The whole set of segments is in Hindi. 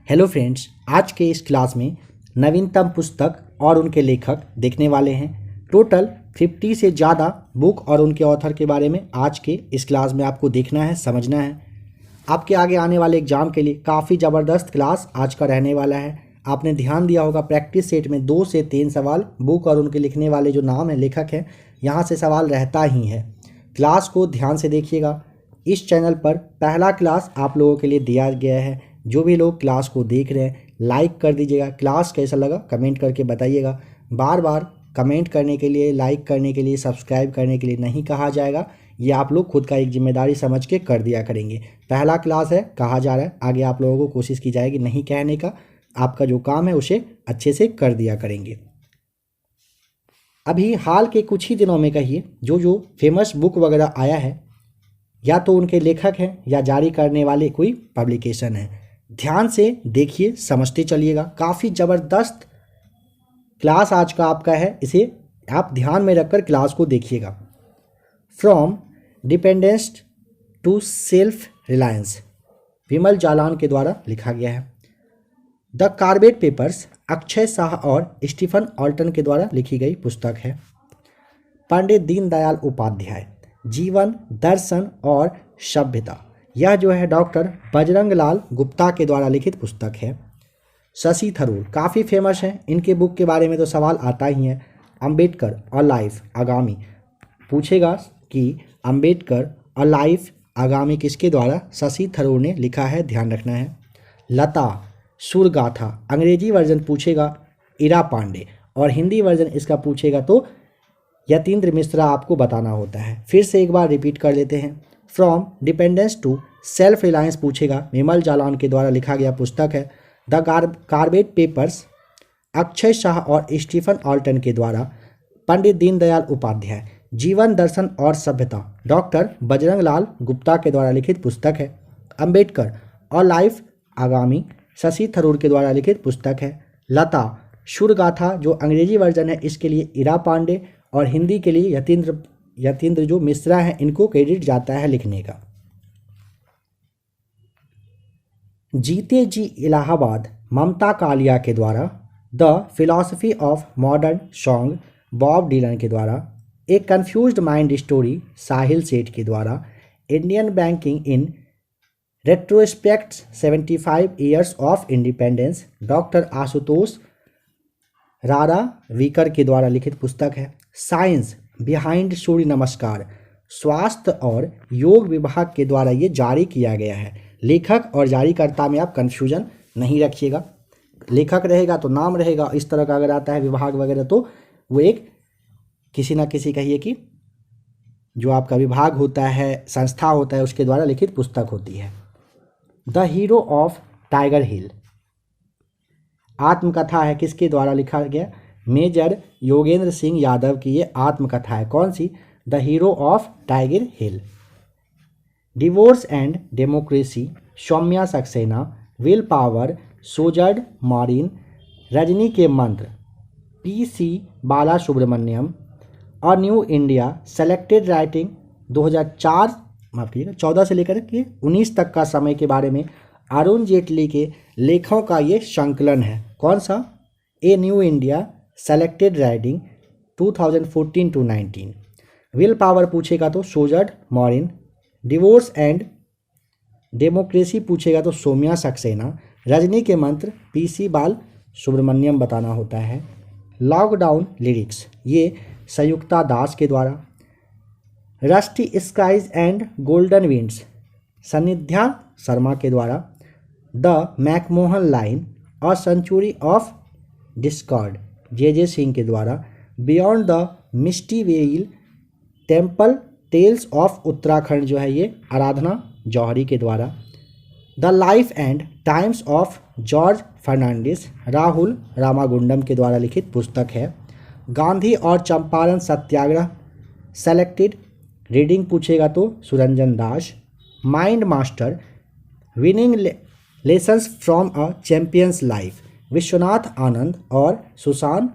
हेलो फ्रेंड्स, आज के इस क्लास में नवीनतम पुस्तक और उनके लेखक देखने वाले हैं। टोटल 50 से ज़्यादा बुक और उनके ऑथर के बारे में आज के इस क्लास में आपको देखना है, समझना है। आपके आगे आने वाले एग्जाम के लिए काफ़ी ज़बरदस्त क्लास आज का रहने वाला है। आपने ध्यान दिया होगा प्रैक्टिस सेट में 2 से 3 सवाल बुक और उनके लिखने वाले जो नाम है लेखक हैं यहाँ से सवाल रहता ही है। क्लास को ध्यान से देखिएगा। इस चैनल पर पहला क्लास आप लोगों के लिए दिया गया है। जो भी लोग क्लास को देख रहे हैं लाइक कर दीजिएगा। क्लास कैसा लगा कमेंट करके बताइएगा। बार बार कमेंट करने के लिए, लाइक करने के लिए, सब्सक्राइब करने के लिए नहीं कहा जाएगा। ये आप लोग खुद का एक जिम्मेदारी समझ के कर दिया करेंगे। पहला क्लास है, कहा जा रहा है, आगे आप लोगों को कोशिश की जाएगी नहीं कहने का। आपका जो काम है उसे अच्छे से कर दिया करेंगे। अभी हाल के कुछ ही दिनों में कहिए जो फेमस बुक वगैरह आया है या तो उनके लेखक हैं या जारी करने वाले कोई पब्लिकेशन है। ध्यान से देखिए, समझते चलिएगा। काफ़ी ज़बरदस्त क्लास आज का आपका है, इसे आप ध्यान में रखकर क्लास को देखिएगा। From dependence to self reliance, Vimal Jalan के द्वारा लिखा गया है। The Corbett papers, Akshay Shah और स्टीफन ऑल्टन के द्वारा लिखी गई पुस्तक है। पंडित दीनदयाल उपाध्याय, जीवन, दर्शन और सभ्यता, यह जो है डॉक्टर बजरंग लाल गुप्ता के द्वारा लिखित पुस्तक है। शशि थरूर काफ़ी फेमस हैं, इनके बुक के बारे में तो सवाल आता ही है। अंबेडकर अ लाइफ आगामी, पूछेगा कि अंबेडकर अ लाइफ आगामी किसके द्वारा? शशि थरूर ने लिखा है, ध्यान रखना है। लता सुरगाथा, अंग्रेजी वर्जन पूछेगा इरा पांडे और हिंदी वर्जन इसका पूछेगा तो यतीन्द्र मिश्रा आपको बताना होता है। फिर से एक बार रिपीट कर लेते हैं। From dependence to self reliance पूछेगा, विमल जालान के द्वारा लिखा गया पुस्तक है। The Corbett papers, Akshay Shah और स्टीफन ऑल्टन के द्वारा। पंडित दीनदयाल उपाध्याय, जीवन, दर्शन और सभ्यता, डॉक्टर बजरंग लाल गुप्ता के द्वारा लिखित पुस्तक है। अंबेडकर और लाइफ आगामी, शशि थरूर के द्वारा लिखित पुस्तक है। लता शुरगाथा जो अंग्रेजी वर्जन है इसके लिए इरा पांडे और हिंदी के लिए यतीन्द्र जो मिश्रा है, इनको क्रेडिट जाता है लिखने का। जीते जी इलाहाबाद, ममता कालिया के द्वारा। The philosophy of modern song, Bob Dylan के द्वारा। ए कंफ्यूज्ड माइंड स्टोरी, साहिल सेठ के द्वारा। Indian banking in retrospect 75 years of independence, doctor Ashutosh रारा वीकर के द्वारा लिखित पुस्तक है। साइंस बिहाइंड सूर्य नमस्कार, स्वास्थ्य और योग विभाग के द्वारा ये जारी किया गया है। लेखक और जारीकर्ता में आप कन्फ्यूजन नहीं रखिएगा। लेखक रहेगा तो नाम रहेगा, इस तरह का अगर आता है विभाग वगैरह तो वो एक किसी ना किसी कहिए कि जो आपका विभाग होता है, संस्था होता है, उसके द्वारा लिखित पुस्तक होती है। द हीरो ऑफ टाइगर हिल, आत्मकथा है, किसके द्वारा लिखा गया? मेजर योगेंद्र सिंह यादव की ये आत्मकथा है। कौन सी? The hero of Tiger Hill. Divorce and democracy, Saumya Saxena. Will power, Sjoerd Maurin. Rajni के मंत्र, PC बाला सुब्रमण्यम। और न्यू इंडिया, सेलेक्टेड राइटिंग 2004 माफ कीजिएगा 14 से लेकर के 19 तक का समय के बारे में अरुण जेटली के लेखों का ये संकलन है। कौन सा? A new India, selected writing 2014 to 19। Will power पूछेगा तो सोजर्ड मॉरिन। डिवोर्स एंड डेमोक्रेसी पूछेगा तो सौम्या सक्सेना। रजनी के मंत्र PC बाल सुब्रमण्यम बताना होता है। लॉकडाउन लिरिक्स, ये संयुक्ता दास के द्वारा। Rusty skies and golden winds, Sanidhya Sharma के द्वारा। द मैकमोहन लाइन और century of discord, JJ Singh के द्वारा। Beyond the misty veil temple tales of Uttarakhand जो है ये आराधना जौहरी के द्वारा। The life and times of George Fernandes, Rahul Ramagundam के द्वारा लिखित पुस्तक है। गांधी और चंपारण सत्याग्रह, सेलेक्टेड रीडिंग पूछेगा तो Suranjan Das. Mind master, winning lessons from a champion's life, Vishwanath Anand और सुशांत,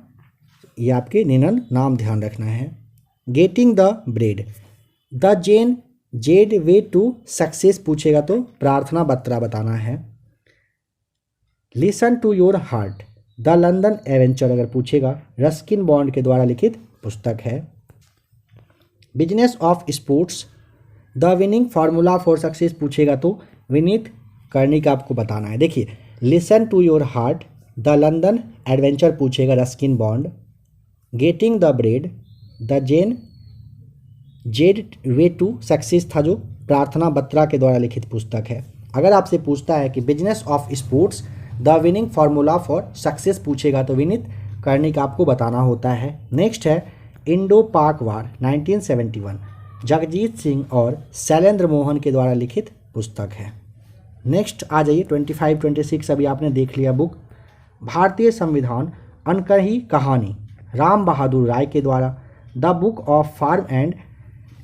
ये आपके निनन नाम ध्यान रखना है। Getting the bread, the zed way to success पूछेगा तो प्रार्थना बत्रा बताना है। Listen to your heart the London adventure अगर पूछेगा रस्किन बॉन्ड के द्वारा लिखित पुस्तक है। Business of sports the winning formula for success पूछेगा तो विनीत कर्णिक आपको बताना है। देखिए, listen to your heart the London adventure पूछेगा Ruskin Bond. Getting the bread the zed way to success था जो प्रार्थना बत्रा के द्वारा लिखित पुस्तक है। अगर आपसे पूछता है कि business of sports the winning formula for success पूछेगा तो विनीत कर्णिक आपको बताना होता है। नेक्स्ट है इंडो पाक वार 1971 जगजीत सिंह और शैलेंद्र मोहन के द्वारा लिखित पुस्तक है। नेक्स्ट आ जाइए 25-26 अभी आपने देख लिया बुक। भारतीय संविधान अनकही कहानी राम बहादुर राय के द्वारा। The book of farm and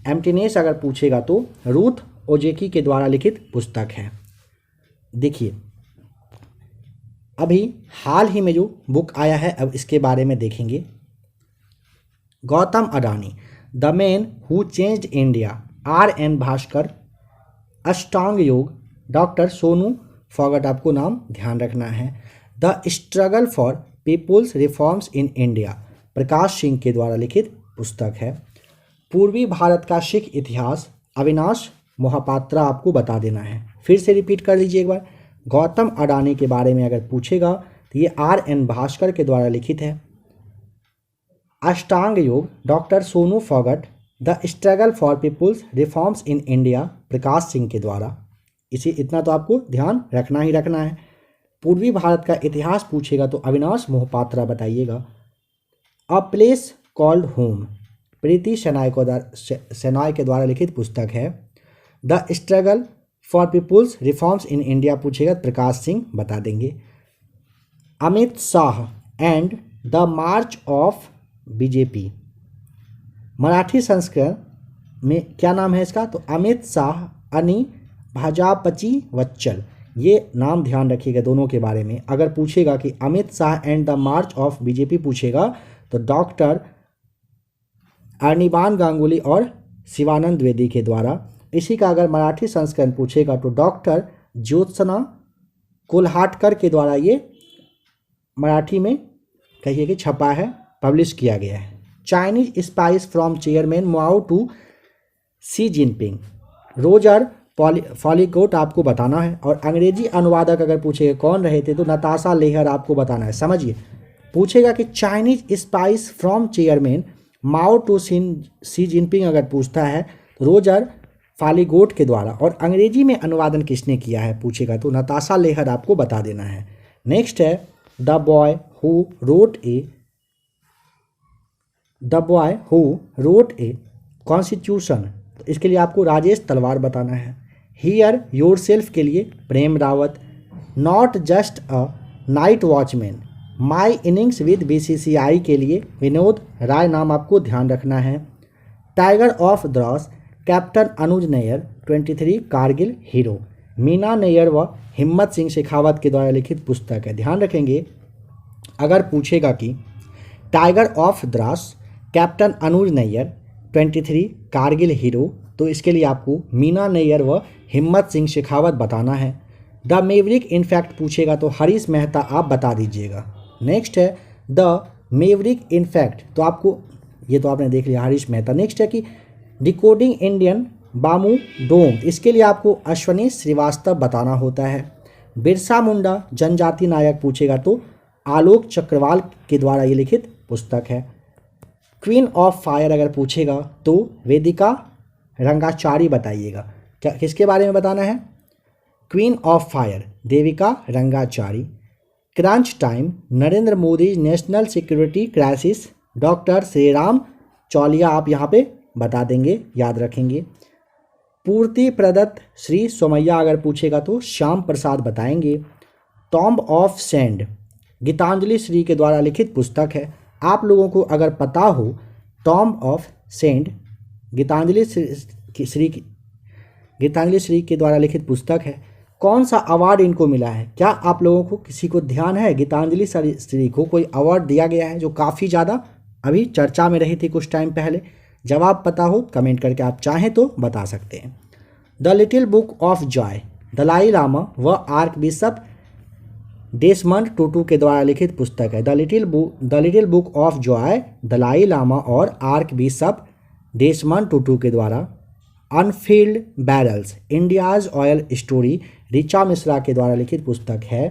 emptiness अगर पूछेगा तो रूथ ओजेकी के द्वारा लिखित पुस्तक है। देखिए, अभी हाल ही में जो बुक आया है अब इसके बारे में देखेंगे। Gautam Adani the man who changed India RN Bhaskar. Ashtanga Yoga doctor Sonu Phogat आपको नाम ध्यान रखना है। The struggle for people's reforms in India Prakash Singh के द्वारा लिखित पुस्तक है। पूर्वी भारत का सिख इतिहास अविनाश मोहपात्रा आपको बता देना है। फिर से रिपीट कर लीजिए एक बार। गौतम अडानी के बारे में अगर पूछेगा तो ये RN भास्कर के द्वारा लिखित है। Ashtanga Yoga doctor Sonu Phogat. The struggle for people's reforms in India Prakash Singh के द्वारा। इतना तो आपको ध्यान रखना ही रखना है। पूर्वी भारत का इतिहास पूछेगा तो अविनाश मोहपात्रा बताइएगा। A place called home Preeti Shenoy के द्वारा लिखित पुस्तक है। The struggle for people's reforms in India पूछेगा प्रकाश सिंह बता देंगे। Amit Shah and the march of BJP Marathi संस्करण में क्या नाम है इसका तो अमित शाह अनि भाजपची वच्चल। ये नाम ध्यान रखिएगा दोनों के बारे में। अगर पूछेगा कि Amit Shah and the march of BJP पूछेगा तो डॉक्टर अनिबान गांगुली और शिवानंद द्विवेदी के द्वारा। इसी का अगर मराठी संस्करण पूछेगा तो डॉक्टर ज्योत्सना कोल्हाटकर के द्वारा ये मराठी में कहिए कि छपा है, पब्लिश किया गया है। Chinese spice from chairman Mao to Xi Jinping Roger Faligot आपको बताना है। और अंग्रेजी अनुवादक अगर पूछेगा कौन रहे थे तो नताशा लेहर आपको बताना है। समझिए, पूछेगा कि Chinese spice from chairman Mao to Xi Jinping अगर पूछता है तो रोजर फालिगोट के द्वारा। और अंग्रेजी में अनुवादन किसने किया है पूछेगा तो नताशा लेहर आपको बता देना है। नेक्स्ट है the boy who wrote a constitution. तो इसके लिए आपको राजेश तलवार बताना है। हियर योरसेल्फ के लिए Prem Rawat. Not just a night watchman my innings with BCCI के लिए विनोद राय नाम आपको ध्यान रखना है। Tiger of Dras captain Anuj Nayyar 23 Kargil hero. Meena Nayyar व हिम्मत सिंह शेखावत के द्वारा लिखित पुस्तक है। ध्यान रखेंगे, अगर पूछेगा कि tiger of Dras captain Anuj Nayyar 23 Kargil hero तो इसके लिए आपको मीना नैयर व हिम्मत सिंह शेखावत बताना है। द मेवरिक इनफैक्ट पूछेगा तो हरीश मेहता आप बता दीजिएगा। नेक्स्ट है द मेवरिक इनफैक्ट तो आपको ये तो आपने देख लिया हरीश मेहता। नेक्स्ट है कि डिकोडिंग इंडियन बामू डोम इसके लिए आपको अश्वनी श्रीवास्तव बताना होता है। बिरसा मुंडा जनजाति नायक पूछेगा तो आलोक चक्रवाल के द्वारा ये लिखित पुस्तक है। क्वीन ऑफ फायर अगर पूछेगा तो वेदिका रंगाचारी बताइएगा। क्या किसके बारे में बताना है? Queen of fire Devika Rangachari. Crunch time Narendra Modi national security crisis doctor Shriram Chauliya आप यहाँ पे बता देंगे, याद रखेंगे। पूर्ति प्रदत्त श्री सोमैया अगर पूछेगा तो श्याम प्रसाद बताएंगे। Tomb of sand Geetanjali Shree के द्वारा लिखित पुस्तक है। आप लोगों को अगर पता हो tomb of sand Geetanjali Shree के द्वारा लिखित पुस्तक है, कौन सा अवार्ड इनको मिला है? क्या आप लोगों को किसी को ध्यान है? गीतांजलि श्री को कोई अवार्ड दिया गया है जो काफ़ी ज़्यादा अभी चर्चा में रही थी कुछ टाइम पहले। जवाब पता हो कमेंट करके आप चाहें तो बता सकते हैं। The little book of joy Dalai Lama व आर्क बिशप डेसमंड टूटू के द्वारा लिखित पुस्तक है? The little book of joy, Dalai Lama और आर्क बिशप डेसमंड टूटू के द्वारा। Unfilled barrels, India's oil story, Richa Mishra के द्वारा लिखित पुस्तक है।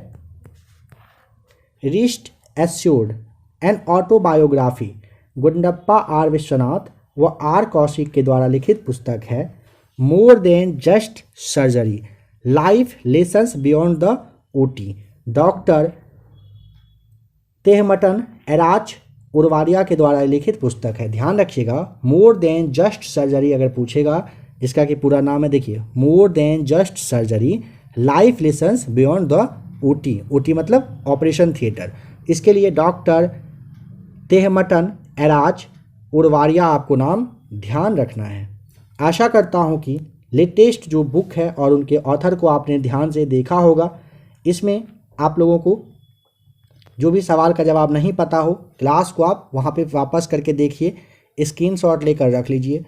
Wrist assured, an autobiography, Gundappa R Vishwanath व आर कौशिक के द्वारा लिखित पुस्तक है। More than just surgery, life lessons beyond the OT, doctor Tehemton Erach Udwadia के द्वारा लिखित पुस्तक है। ध्यान रखिएगा, मोर देन जस्ट सर्जरी अगर पूछेगा, इसका कि पूरा नाम है, देखिए, मोर than just surgery, life lessons beyond the OT, OT मतलब ऑपरेशन थिएटर। इसके लिए डॉक्टर तेहमटन एराच उरवारिया आपको नाम ध्यान रखना है। आशा करता हूँ कि लेटेस्ट जो बुक है और उनके ऑथर को आपने ध्यान से देखा होगा। इसमें आप लोगों को जो भी सवाल का जवाब नहीं पता हो, क्लास को आप वहाँ पे वापस करके देखिए, स्क्रीनशॉट लेकर रख लीजिए।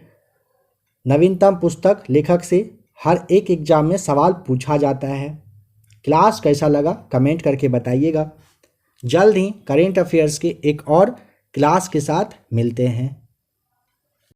नवीनतम पुस्तक लेखक से हर एक एग्जाम में सवाल पूछा जाता है। क्लास कैसा लगा कमेंट करके बताइएगा। जल्द ही करेंट अफेयर्स के एक और क्लास के साथ मिलते हैं।